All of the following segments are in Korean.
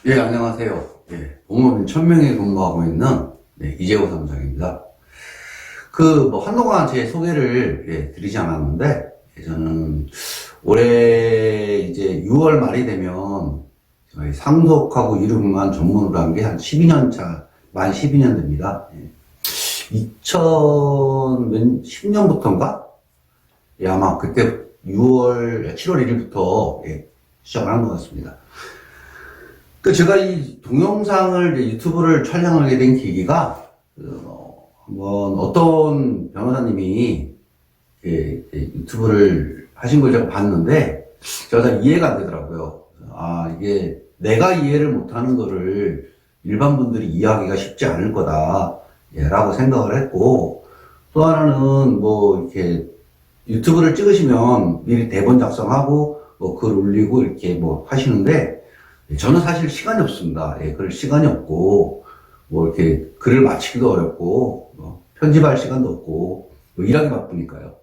예, 안녕하세요. 예, 공무원 1000명이 근무하고 있는 이재호 사무장입니다. 한동안 제 소개를 드리지 않았는데, 저는 올해 이제 6월 말이 되면 저희 상속하고 이름만 전문으로 한 게 한 12년 차, 만 12년 됩니다. 2010년부터인가? 예, 아마 그때 7월 1일부터 시작을 한 것 같습니다. 제가 이 동영상을 유튜브를 촬영하게 된 계기가 한번 어떤 변호사님이 유튜브를 하신 걸 제가 봤는데 제가 잘 이해가 안 되더라고요. 이게 내가 이해를 못하는 거를 일반 분들이 이해하기가 쉽지 않을 거다 라고 생각을 했고, 또 하나는 이렇게 유튜브를 찍으시면 미리 대본 작성하고 글 올리고 이렇게 하시는데 저는 사실 시간이 없습니다. 그럴 시간이 없고, 이렇게 글을 마치기도 어렵고, 편집할 시간도 없고, 일하기 바쁘니까요.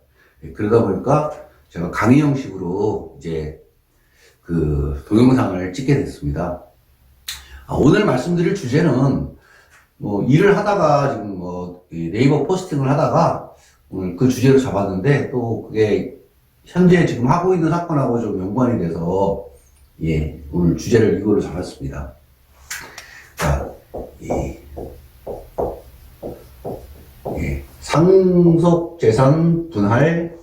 그러다 보니까 제가 강의 형식으로 이제 동영상을 찍게 됐습니다. 오늘 말씀드릴 주제는 일을 하다가 지금 네이버 포스팅을 하다가 오늘 그 주제로 잡았는데 또 그게 현재 지금 하고 있는 사건하고 좀 연관이 돼서 오늘 주제를 이걸로 잡았습니다. 자, 상속재산 분할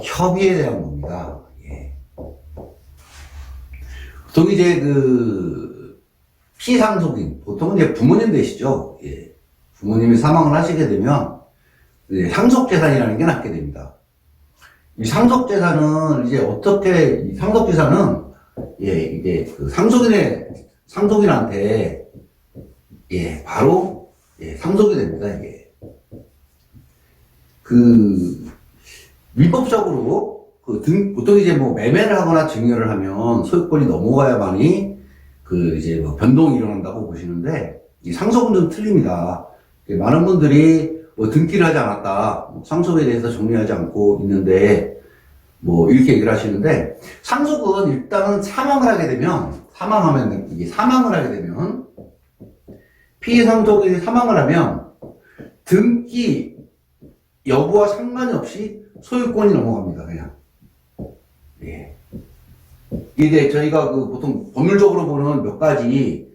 협의에 대한 겁니다. 보통 이제 피상속인, 보통은 이제 부모님 되시죠. 부모님이 사망을 하시게 되면 상속재산이라는 게 낳게 됩니다. 이 상속재산은 이제 어떻게, 이 상속재산은 이게 상속인한테 바로 상속이 됩니다. 이게 위법적으로 보통 이제 매매를 하거나 증여를 하면 소유권이 넘어가야만이 이제 변동이 일어난다고 보시는데, 이 상속은 좀 틀립니다. 많은 분들이 등기를 하지 않았다, 상속에 대해서 정리하지 않고 있는데 이렇게 얘기를 하시는데, 상속은 일단은 사망을 하게 되면 피상속인이 사망을 하면 등기 여부와 상관이 없이 소유권이 넘어갑니다. 그냥 이게 저희가 보통 법률적으로 보는 몇 가지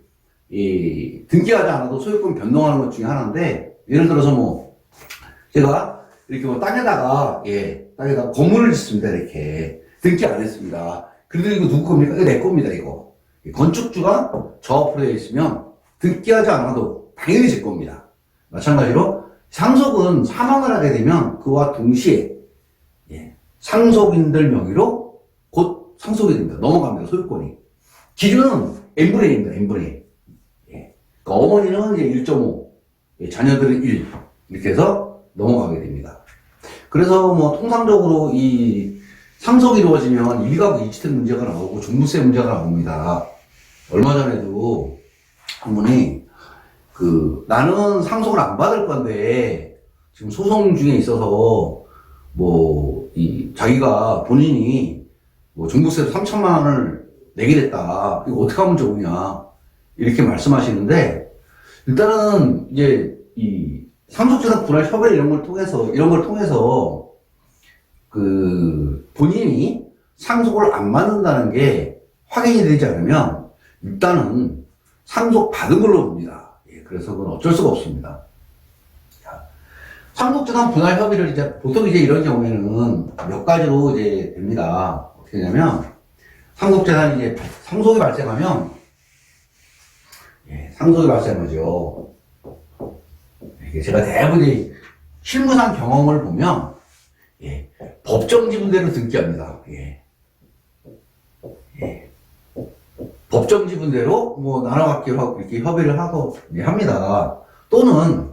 등기하지 않아도 소유권 변동하는 것 중에 하나인데, 예를 들어서 제가 이렇게 땅에다가 건물을 짓습니다. 이렇게 등기 안 했습니다. 그래도 이거 누구 겁니까? 이거 내 겁니다. 이거 건축주가 저 앞으로 되어 있으면 등기하지 않아도 당연히 제 겁니다. 마찬가지로 상속은 사망을 하게 되면 그와 동시에 상속인들 명의로 곧 상속이 됩니다. 넘어갑니다. 소유권이. 기준은 n분의 1입니다. n분의 1. 그러니까 어머니는 이제 1.5, 자녀들은 1, 이렇게 해서 넘어가게 됩니다. 그래서 통상적으로 이 상속이 이루어지면 1가구 2주택 문제가 나오고 종부세 문제가 나옵니다. 얼마 전에도 한 분이 나는 상속을 안 받을 건데 지금 소송 중에 있어서 자기가 본인이 종부세로 3천만 원을 내게 됐다. 이거 어떻게 하면 좋으냐. 이렇게 말씀하시는데, 일단은 이제 이 상속재산 분할 협의 이런 걸 통해서 본인이 상속을 안 받는다는 게 확인이 되지 않으면 일단은 상속 받은 걸로 봅니다. 그래서 그건 어쩔 수가 없습니다. 상속재산 분할 협의를 보통 이런 경우에는 몇 가지로 됩니다. 어떻게 하냐면, 상속재산이 상속이 발생하면, 상속이 발생하죠. 이게 제가 대부분 실무상 경험을 보면, 법정 지분대로 등기합니다. 법정 지분대로 나눠 갖기로 하고 이렇게 협의를 하고 합니다. 또는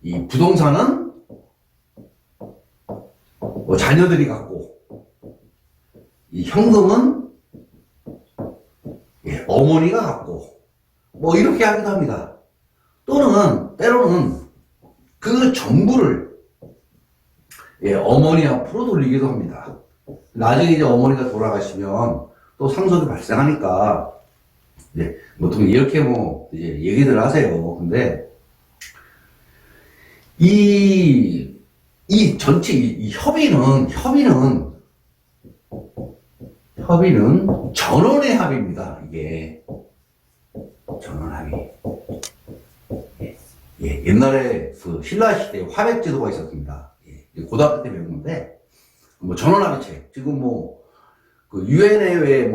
이 부동산은 자녀들이 갖고, 이 현금은 어머니가 갖고 이렇게 하기도 합니다. 또는 때로는 그 전부를 어머니 앞으로 돌리기도 합니다. 나중에 이제 어머니가 돌아가시면 또 상속이 발생하니까, 이제, 보통 이렇게 이제 얘기들 하세요. 근데, 이 전체, 이 협의는 전원의 합의입니다. 이게. 전원 합의. 예, 옛날에 그 신라 시대에 화백제도가 있었습니다. 예, 고등학교 때 배운 건데, 전원 합의책. 지금 그 유엔에 왜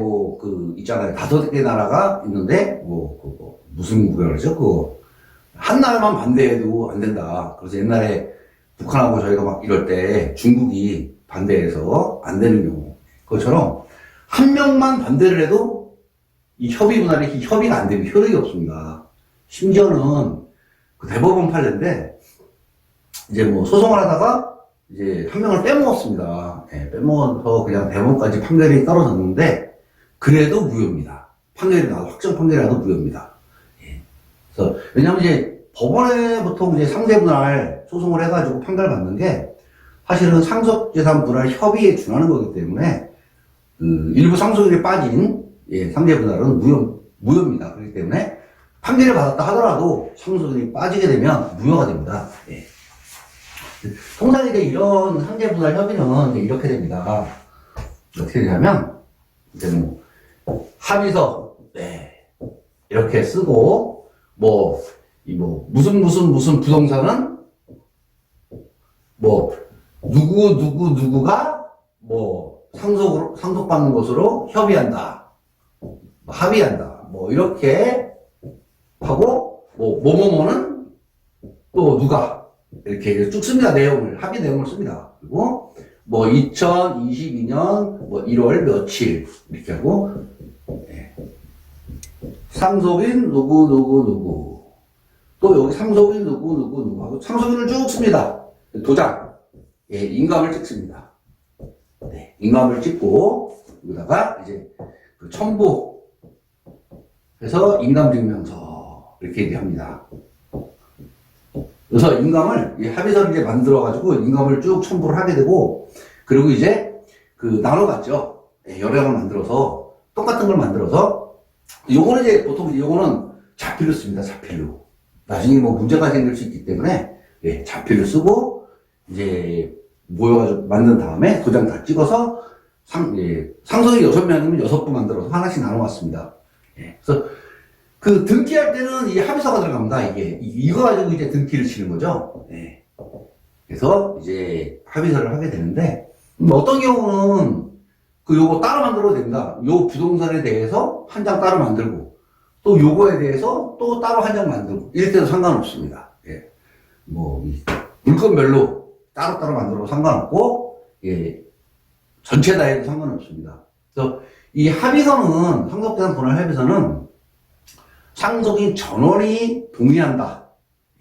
있잖아요. 5개 나라가 있는데, 무슨 구별이죠? 한 나라만 반대해도 안 된다. 그래서 옛날에 북한하고 저희가 막 이럴 때 중국이 반대해서 안 되는 경우. 그것처럼 한 명만 반대를 해도 이 협의 분할이 협의가 안 되면 효력이 없습니다. 심지어는 그 대법원 판례인데, 이제 소송을 하다가 이제 한 명을 빼먹었습니다. 예, 빼먹어서 그냥 대법원까지 판결이 떨어졌는데, 그래도 무효입니다. 판결이 나도 확정 판결이 나도 무효입니다. 예. 그래서, 왜냐면 이제 법원에 보통 이제 상대분할 소송을 해가지고 판결 받는 게, 사실은 상속재산 분할 협의에 준하는 거기 때문에, 일부 상속일이 빠진, 예, 상대분할은 무효입니다. 그렇기 때문에, 판결을 받았다 하더라도 상속일이 빠지게 되면 무효가 됩니다. 예. 통상 이제 이런 상대분할 협의는 이제 이렇게 됩니다. 어떻게 되냐면, 이제 합의서, 네, 이렇게 쓰고, 무슨 부동산은, 누구가, 상속받는 것으로 협의한다. 합의한다. 이렇게 하고, 뭐는 또 누가, 이렇게 쭉 씁니다. 합의 내용을 씁니다. 그리고, 2022년, 1월 며칠, 이렇게 하고, 네. 상속인 누구. 또 여기 상속인 누구 하고, 상속인을 쭉 씁니다. 도장. 예, 인감을 찍습니다. 네, 인감을 찍고, 여기다가 이제 첨부 해서 인감증명서 이렇게 얘기합니다. 그래서 인감을 합의서를 이제 만들어가지고 인감을 쭉 첨부를 하게 되고, 그리고 이제 나눠갔죠. 네, 여러 장을 만들어서 똑같은 걸 만들어서 요거는 이제 보통 요거는 자필로 씁니다. 자필로. 나중에 문제가 생길 수 있기 때문에 예, 자필로 쓰고 이제 모여가지고 만든 다음에 도장 다 찍어서 상속이 6명이면 6부 만들어서 하나씩 나눠왔습니다. 예, 그래서 등기할 때는 이 합의서가 들어갑니다. 이거 가지고 이제 등기를 치는 거죠. 예. 그래서 이제 합의서를 하게 되는데, 어떤 경우는 요거 따로 만들어도 된다. 요 부동산에 대해서 한 장 따로 만들고, 또 요거에 대해서 또 따로 한 장 만들고, 이럴 때도 상관없습니다. 예. 물건별로 따로따로 만들어도 상관없고, 예. 전체 다 해도 상관없습니다. 그래서 이 합의서는, 상속재산 분할 합의서는 상속인 전원이 동의한다.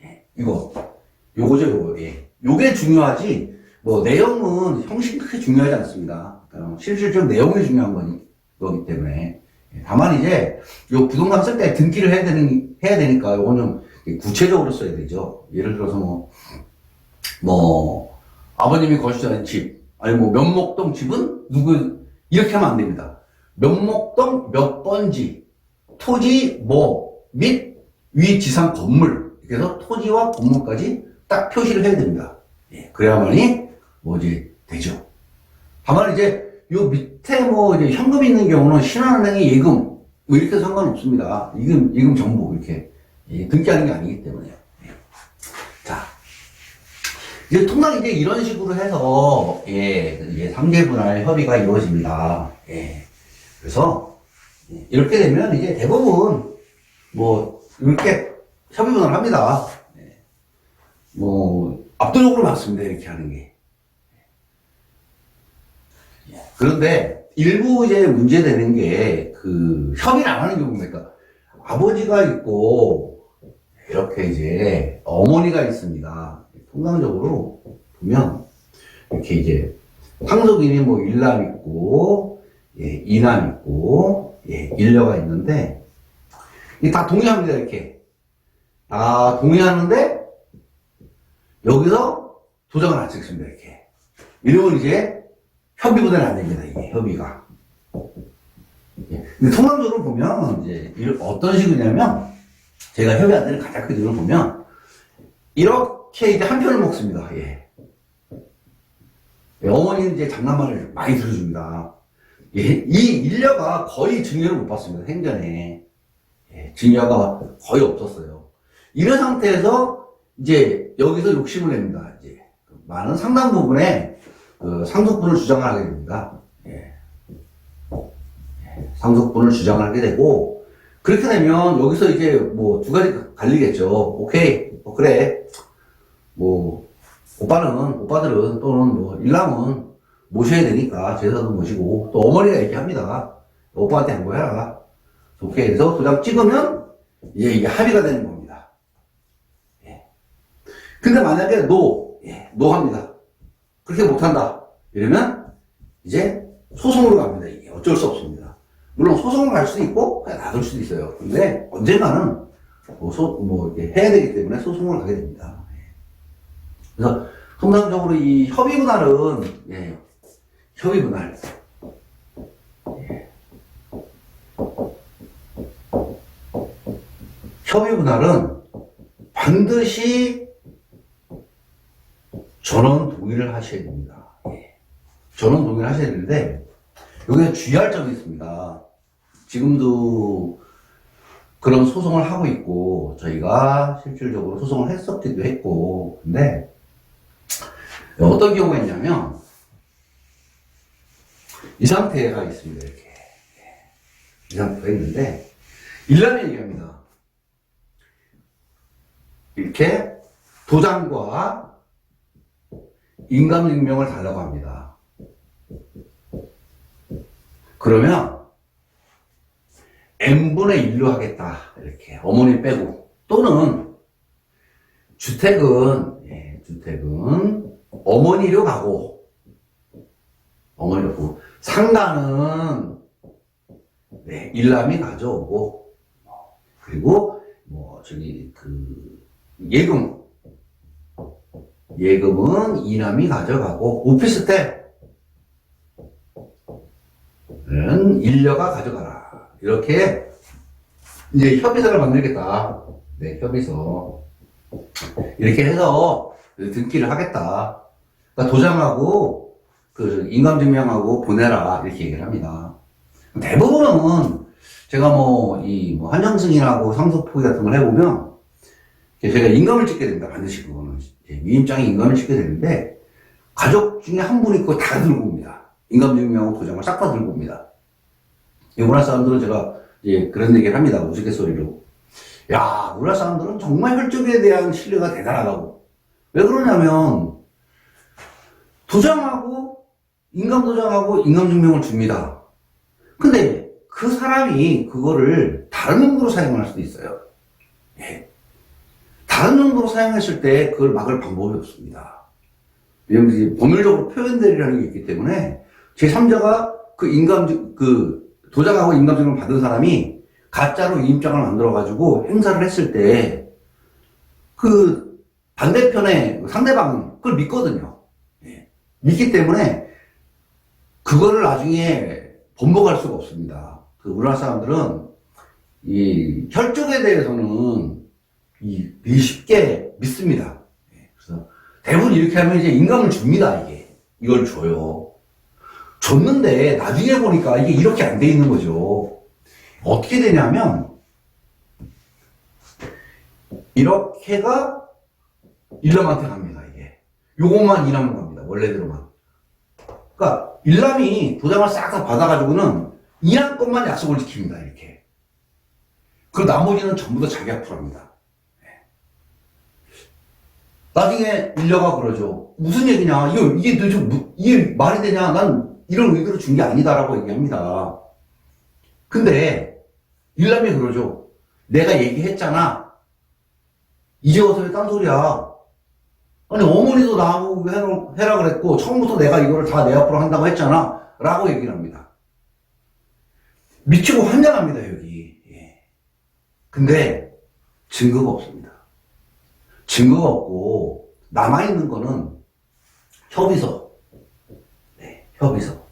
예. 요거죠. 예. 요게 중요하지, 내용은 형식이 크게 중요하지 않습니다. 실질적으로 내용이 중요한 거기 때문에. 예. 다만 이제, 요 부동산 쓸 때 등기를 해야 되니까, 요거는 구체적으로 써야 되죠. 예를 들어서 아버님이 거주하는 집, 아니 면목동 집은 이렇게 하면 안 됩니다. 면목동 몇 번지, 토지 및 위 지상 건물, 이렇게 해서 토지와 건물까지 딱 표시를 해야 됩니다. 예, 그래야만이 되죠. 다만 이제 요 밑에 이제 현금이 있는 경우는 신한은행의 예금 이렇게 상관없습니다. 예금 정보 이렇게 등기하는 게 아니기 때문에. 예. 자, 이제 통상 이제 이런 식으로 해서 이제 상대분할 협의가 이루어집니다. 예. 그래서 이렇게 되면 이제 대부분 이렇게 협의분할 합니다. 예. 압도적으로 많습니다. 이렇게 하는 게. 예. 그런데 일부 이제 문제되는 게 협의를 안 하는 경우입니다. 아버지가 있고 이렇게 이제 어머니가 있습니다. 통상적으로 보면 이렇게 이제 상속인이 일남 있고 이남 있고 일녀가 있는데 다 동의합니다. 이렇게 다 동의하는데 여기서 도장을 안 찍습니다. 이렇게 이러면 이제 협의분할이 안 됩니다. 이게 협의가 근데 통상적으로 보면, 이제, 어떤 식이냐면, 제가 협의 안 되는 가장 큰 이유를 보면, 이렇게 이제 한 편을 먹습니다. 예. 어머니는 이제 장난말을 많이 들어줍니다. 예. 이 일녀가 거의 증여를 못 받습니다. 생전에. 예. 증여가 거의 없었어요. 이런 상태에서, 이제, 여기서 욕심을 냅니다. 이제, 많은 상당 부분에, 상속분을 주장을 하게 됩니다. 예. 상속분을 주장을 하게 되고, 그렇게 되면 여기서 이제 뭐 두 가지 갈리겠죠. 오케이, 그래. 뭐, 오빠들은 또는 뭐, 일남은 모셔야 되니까 제사도 모시고, 또 어머니가 얘기합니다. 오빠한테 양보해라. 오케이. 그래서 도장 찍으면, 이게 합의가 되는 겁니다. 예. 근데 만약에 노 합니다. 그렇게 못한다. 이러면, 이제 소송으로 갑니다. 이게 어쩔 수 없습니다. 물론 소송을 갈 수도 있고, 그냥 놔둘 수도 있어요. 근데 언젠가는 이렇게 해야 되기 때문에 소송을 가게 됩니다. 그래서 통상적으로 이 협의분할은, 예, 협의분할. 예. 협의분할은 반드시 전원 동의를 하셔야 됩니다. 예. 전원 동의를 하셔야 되는데, 여기에 주의할 점이 있습니다. 지금도 그런 소송을 하고 있고, 저희가 실질적으로 소송을 했었기도 했고, 근데, 어떤 경우가 있냐면, 이 상태가 있습니다, 이렇게. 이 상태가 있는데, 일남이 얘기합니다. 이렇게 도장과 인감증명을 달라고 합니다. 그러면, n분의 1로 하겠다. 이렇게. 어머니 빼고. 또는, 주택은 어머니로 가고, 상가는, 네, 일남이 가져오고, 그리고, 예금은 이남이 가져가고, 오피스텔은 일녀가 가져가라. 이렇게, 이제 협의서를 만들겠다. 네, 협의서. 이렇게 해서 등기를 하겠다. 그러니까 도장하고 인감증명하고 보내라. 이렇게 얘기를 합니다. 대부분은 제가 한정승인하고 상속포기 같은 걸 해보면 제가 인감을 찍게 됩니다. 반드시 그거는. 위임장에 인감을 찍게 되는데 가족 중에 한 분이 그거 다 들고 옵니다. 인감증명하고 도장을 싹 다 들고 옵니다. 우리나라 사람들은 제가 그런 얘기를 합니다. 우스갯소리로. 야, 우리나라 사람들은 정말 혈족에 대한 신뢰가 대단하다고. 왜 그러냐면, 도장하고, 인감도장하고 인감증명을 줍니다. 근데 그 사람이 그거를 다른 용도로 사용할 수도 있어요. 예. 다른 용도로 사용했을 때 그걸 막을 방법이 없습니다. 왜냐면 법률적으로 표현들이라는 게 있기 때문에 제3자가 도장하고 인감증명을 받은 사람이 가짜로 위임장을 만들어가지고 행사를 했을 때, 반대편에 상대방은 그걸 믿거든요. 예. 믿기 때문에, 그거를 나중에 번복할 수가 없습니다. 우리나라 사람들은, 이 혈족에 대해서는 쉽게 믿습니다. 예. 그래서 대부분 이렇게 하면 이제 인감을 줍니다, 이걸 줘요. 줬는데, 나중에 보니까 이게 이렇게 안 돼 있는 거죠. 어떻게 되냐면, 이렇게가 일남한테 갑니다, 이게. 요것만 이남으로 갑니다, 원래대로만. 그러니까, 일남이 도장을 싹 다 받아가지고는 이남 것만 약속을 지킵니다, 이렇게. 그리고 나머지는 전부 다 자기 앞으로 합니다. 나중에 일녀가 그러죠. 무슨 얘기냐? 이게 말이 되냐? 난 이런 의도로 준 게 아니다라고 얘기합니다. 근데, 일남이 그러죠. 내가 얘기했잖아. 이제 와서 왜 딴소리야. 아니, 어머니도 나하고 해라 그랬고, 처음부터 내가 이거를 다 내 앞으로 한다고 했잖아. 라고 얘기를 합니다. 미치고 환장합니다, 여기. 예. 근데, 증거가 없습니다. 증거가 없고, 남아있는 거는 협의서. 네, 협의서.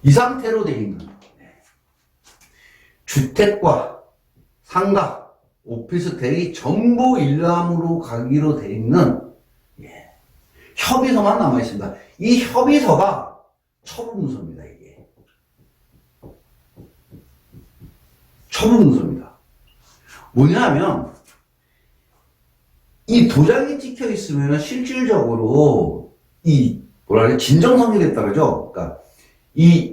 이 상태로 돼 있는. 주택과 상가, 오피스텔이 전부 일람으로 가기로 돼 있는 협의서만 남아 있습니다. 이 협의서가 처분문서입니다. 이게 처분문서입니다. 뭐냐면 이 도장이 찍혀 있으면 실질적으로 이 뭐라 그래 진정성질에 따르죠. 그러니까 이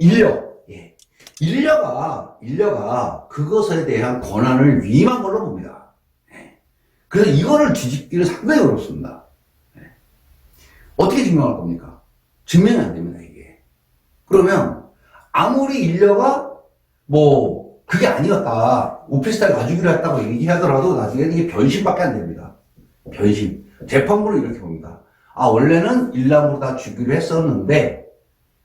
인려가 그것에 대한 권한을 위임한 걸로 봅니다. 그래서 이거를 뒤집기는 상당히 어렵습니다. 어떻게 증명할 겁니까? 증명이 안 됩니다, 이게. 그러면 아무리 인려가 뭐 그게 아니었다, 오피스텔 놔주기로 했다고 얘기하더라도 나중에는 이게 변심밖에 안 됩니다. 변심. 재판부는 이렇게 봅니다. 아, 원래는 일람으로 다 주기로 했었는데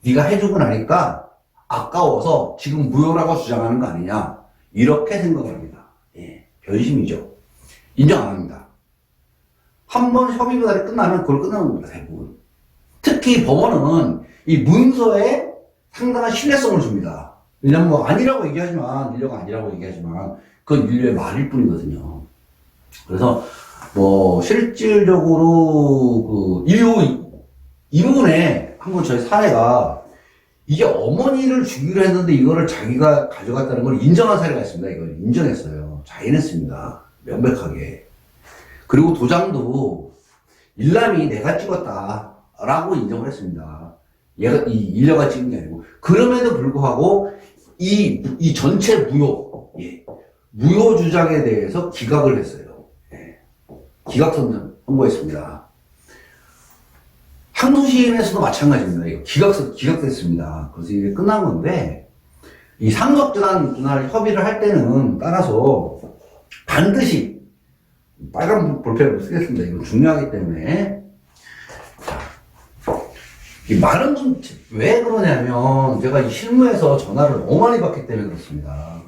네가 해주고 나니까 아까워서 지금 무효라고 주장하는 거 아니냐, 이렇게 생각합니다. 변심이죠. 인정 안 합니다. 한 번 협의가 끝나면 그걸 끝나는 겁니다, 대부분. 특히 법원은 이 문서에 상당한 신뢰성을 줍니다. 왜냐면 뭐 아니라고 얘기하지만, 인려가 아니라고 얘기하지만 그건 인려의 말일 뿐이거든요. 그래서 뭐 실질적으로 이 부분에 한번 저희 사례가 이게 어머니를 주기로 했는데 이거를 자기가 가져갔다는 걸 인정한 사례가 있습니다. 이걸 인정했어요. 자인했습니다. 명백하게. 그리고 도장도 일람이 내가 찍었다라고 인정을 했습니다. 얘가 이 인려가 찍은 게 아니고. 그럼에도 불구하고 이 전체 무효 주장에 대해서 기각을 했어요. 기각 선고했습니다. 항소심에서도 마찬가지입니다. 이거 기각됐습니다. 그래서 이게 끝난 건데, 이 상속전환 협의를 할 때는 따라서 반드시 빨간 볼펜으로 쓰겠습니다. 이건 중요하기 때문에. 이 많은 분, 왜 그러냐면, 제가 이 실무에서 전화를 너무 많이 받기 때문에 그렇습니다.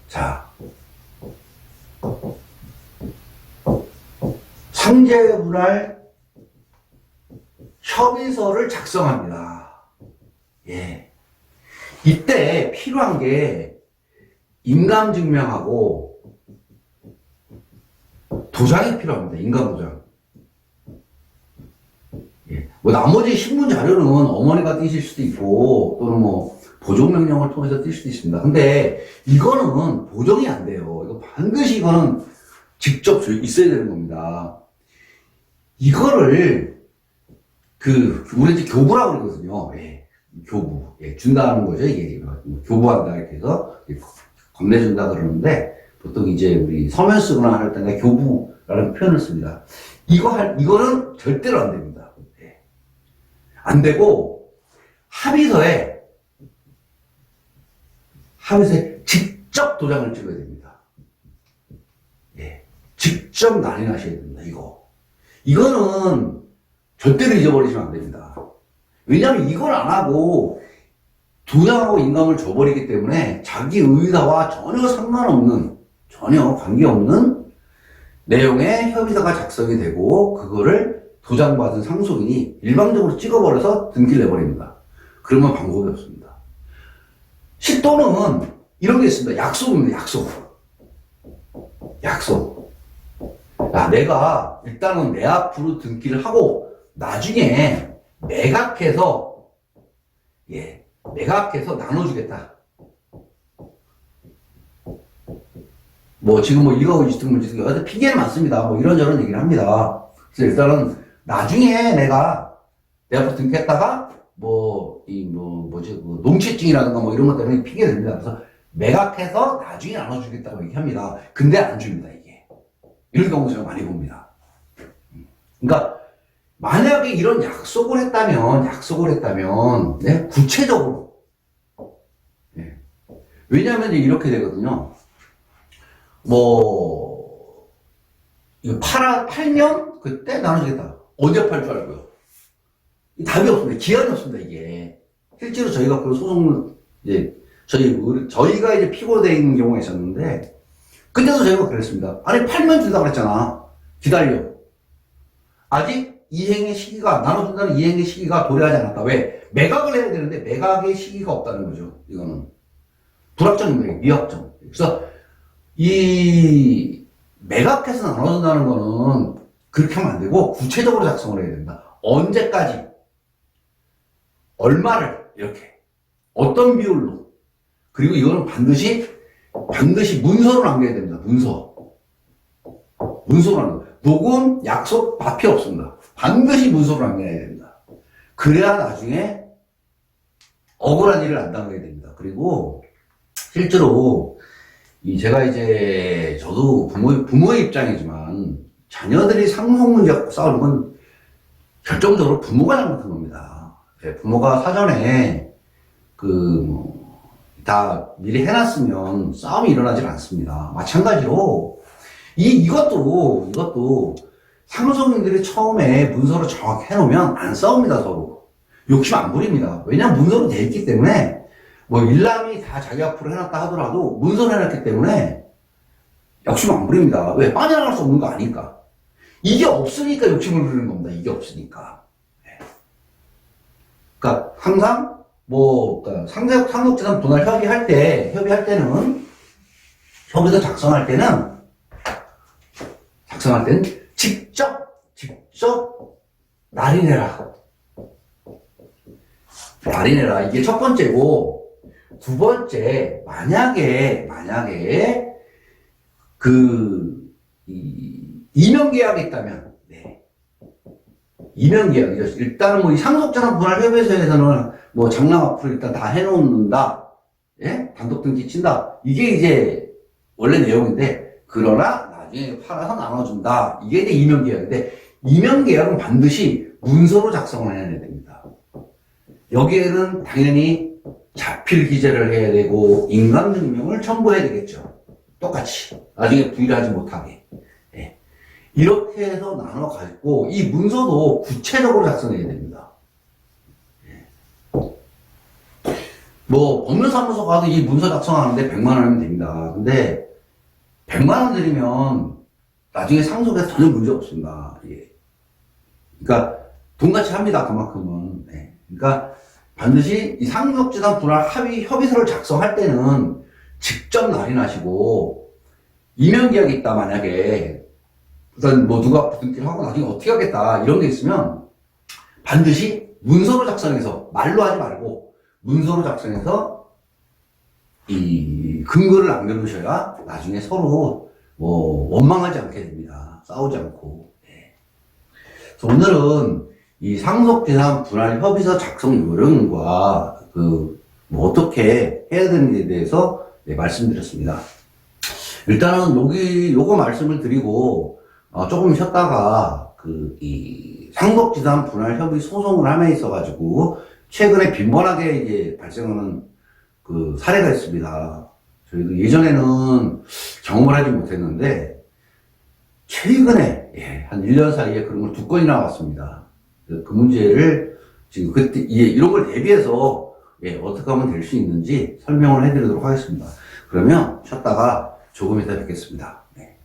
자. 상제분할 협의서를 작성합니다. 이때 필요한 게 인감증명하고 도장이 필요합니다. 인감도장. 뭐 나머지 신문 자료는 어머니가 띄실 수도 있고 또는 뭐 보존명령을 통해서 띄실 수도 있습니다. 근데 이거는 보정이 안 돼요. 이거 반드시 이거는 직접 있어야 되는 겁니다. 이거를 우리 이제 교부라고 그러거든요. 교부. 준다는 거죠. 이게 교부한다 이렇게 해서 건네준다 그러는데, 보통 이제 우리 서면 쓰거나 할 때는 교부라는 표현을 씁니다. 이거는 절대로 안 됩니다. 안 되고, 합의서에 직접 도장을 찍어야 됩니다. 직접 난인하셔야 됩니다, 이거는 절대로 잊어버리시면 안 됩니다. 왜냐하면 이걸 안 하고 도장하고 인감을 줘버리기 때문에 자기 의사와 전혀 상관없는, 전혀 관계없는 내용의 협의서가 작성이 되고 그거를 도장받은 상속인이 일방적으로 찍어버려서 등기를 내버립니다. 그러면 방법이 없습니다. 또는 이런 게 있습니다. 약속입니다. 약속. 내가 일단은 내 앞으로 등기를 하고 나중에 매각해서 나눠주겠다. 뭐 지금 뭐 1억 20등 여하튼 핑계는 많습니다. 뭐 이런저런 얘기를 합니다. 그래서 일단은 나중에 내가 내 앞으로 등기했다가 농취증이라든가 뭐 이런 것 때문에 핑계 됩니다. 그래서 매각해서 나중에 나눠주겠다고 얘기합니다. 근데 안 줍니다, 이게. 이런 경우 제가 많이 봅니다. 그러니까 만약에 이런 약속을 했다면 구체적으로, 왜냐하면 이렇게 되거든요. 이거 팔면 그때 나눠주겠다. 언제 팔 줄 알고요? 답이 없습니다. 기한이 없습니다, 이게. 실제로 저희가 그 소송을 저희가 이제 피고된 경우가 있었는데, 그때도 저희가 그랬습니다. 아니, 팔면 준다고 그랬잖아. 기다려. 아직 이행의 시기가, 나눠준다는 이행의 시기가 도래하지 않았다. 왜? 매각을 해야 되는데 매각의 시기가 없다는 거죠. 이거는. 불확정 매각, 미확정. 그래서 이 매각해서 나눠준다는 거는 그렇게 하면 안 되고 구체적으로 작성을 해야 된다. 언제까지, 얼마를, 이렇게. 어떤 비율로. 그리고 이거는 반드시 문서로 남겨야 됩니다. 문서로 남겨야 됩니다. 녹음, 약속, 마피 없습니다. 반드시 문서로 남겨야 됩니다. 그래야 나중에 억울한 일을 안 당하게 됩니다. 그리고 실제로 제가 이제 저도 부모의 입장이지만 자녀들이 상속 문제 갖고 싸우는 건 결정적으로 부모가 잘못한 겁니다. 부모가 사전에 다 미리 해놨으면 싸움이 일어나질 않습니다. 마찬가지로 이것도 상속인들이 처음에 문서로 정확히 해놓으면 안 싸웁니다. 서로 욕심 안 부립니다. 왜냐면 문서로 돼 있기 때문에 뭐 일남이 다 자기 앞으로 해놨다 하더라도 문서로 해놨기 때문에 욕심 안 부립니다. 왜? 빠져나갈 수 없는 거 아니까. 이게 없으니까 욕심을 부리는 겁니다. 이게 없으니까. 그러니까 항상 그러니까 상속재산 분할 협의할 때는 협의서 작성할 때는 직접 날인해라. 이게 첫 번째고, 두 번째, 만약에 이명계약이 있다면, 네. 이명계약이죠. 일단은 이 상속재산 분할 협의서에서는 장랑 앞으로 일단 다 해놓는다. 예? 단독 등기 친다. 이게 이제 원래 내용인데, 그러나 나중에 팔아서 나눠준다. 이게 이제 이명계약인데, 이명계약은 반드시 문서로 작성을 해야 됩니다. 여기에는 당연히 자필 기재를 해야 되고, 인감증명을 첨부해야 되겠죠. 똑같이. 나중에 부일하지 못하게. 예. 이렇게 해서 나눠 가지고, 이 문서도 구체적으로 작성해야 됩니다. 법률사무소 가도 이 문서 작성하는데 100만 원이면 됩니다. 근데 100만 원 들이면 나중에 상속에서 전혀 문제 없습니다. 예. 그러니까 돈같이 합니다. 그만큼은. 네. 그러니까 반드시 이 상속재산 분할 협의서를 작성할 때는 직접 날인하시고, 이명계약이 있다 만약에 일단 누가 등기를 하고 나중에 어떻게 하겠다 이런 게 있으면 반드시 문서로 작성해서, 말로 하지 말고 문서로 작성해서 이 근거를 남겨두셔야 나중에 서로 원망하지 않게 됩니다. 싸우지 않고. 네. 그래서 오늘은 이 상속재산 분할 협의서 작성 요령과 어떻게 해야 되는지에 대해서 말씀드렸습니다. 일단은 요거 말씀을 드리고 조금 쉬었다가 이 상속재산 분할 협의 소송을 함에 있어가지고 최근에 빈번하게 이제 발생하는 사례가 있습니다. 저희도 예전에는 경험을 하지 못했는데 최근에 한 1년 사이에 그런 걸 2건이나 나왔습니다. 그 문제를 지금 그때 이런 걸 대비해서 어떻게 하면 될 수 있는지 설명을 해드리도록 하겠습니다. 그러면 쉬었다가 조금 이따 뵙겠습니다. 네.